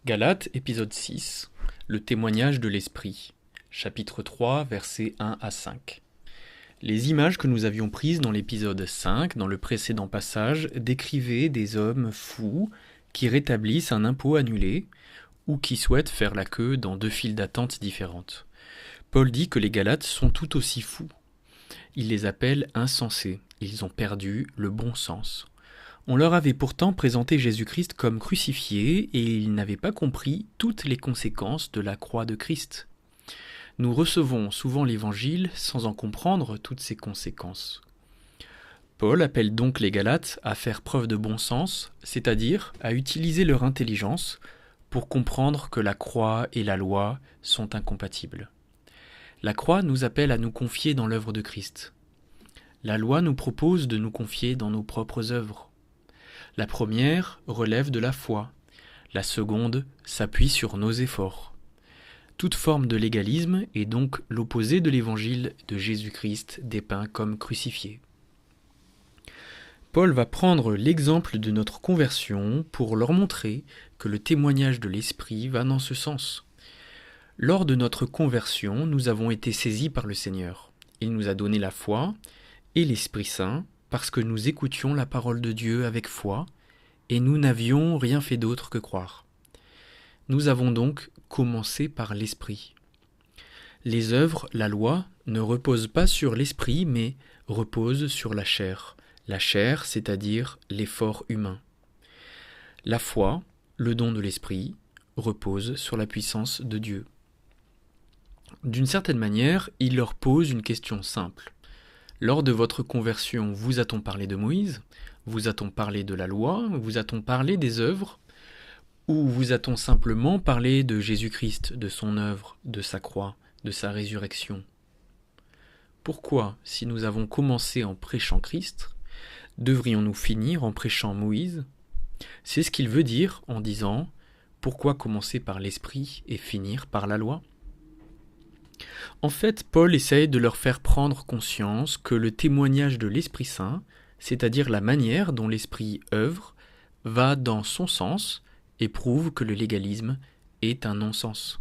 Galates, épisode 6, le témoignage de l'Esprit, chapitre 3, versets 1 à 5. Les images que nous avions prises dans l'épisode 5, dans le précédent passage, décrivaient des hommes fous qui rétablissent un impôt annulé ou qui souhaitent faire la queue dans deux files d'attente différentes. Paul dit que les Galates sont tout aussi fous. Il les appelle insensés, ils ont perdu le bon sens. On leur avait pourtant présenté Jésus-Christ comme crucifié et ils n'avaient pas compris toutes les conséquences de la croix de Christ. Nous recevons souvent l'Évangile sans en comprendre toutes ces conséquences. Paul appelle donc les Galates à faire preuve de bon sens, c'est-à-dire à utiliser leur intelligence pour comprendre que la croix et la loi sont incompatibles. La croix nous appelle à nous confier dans l'œuvre de Christ. La loi nous propose de nous confier dans nos propres œuvres. La première relève de la foi, la seconde s'appuie sur nos efforts. Toute forme de légalisme est donc l'opposé de l'évangile de Jésus-Christ dépeint comme crucifié. Paul va prendre l'exemple de notre conversion pour leur montrer que le témoignage de l'Esprit va dans ce sens. Lors de notre conversion, nous avons été saisis par le Seigneur. Il nous a donné la foi et l'Esprit Saint parce que nous écoutions la parole de Dieu avec foi et nous n'avions rien fait d'autre que croire. Nous avons donc commencé par l'Esprit. Les œuvres, la loi, ne reposent pas sur l'Esprit mais reposent sur la chair, c'est-à-dire l'effort humain. La foi, le don de l'Esprit, repose sur la puissance de Dieu. D'une certaine manière, il leur pose une question simple. Lors de votre conversion, vous a-t-on parlé de Moïse ? Vous a-t-on parlé de la loi ? Vous a-t-on parlé des œuvres ? Ou vous a-t-on simplement parlé de Jésus-Christ, de son œuvre, de sa croix, de sa résurrection ? Pourquoi, si nous avons commencé en prêchant Christ, devrions-nous finir en prêchant Moïse ? C'est ce qu'il veut dire en disant « Pourquoi commencer par l'Esprit et finir par la loi ?» En fait, Paul essaye de leur faire prendre conscience que le témoignage de l'Esprit Saint, c'est-à-dire la manière dont l'Esprit œuvre, va dans son sens et prouve que le légalisme est un non-sens.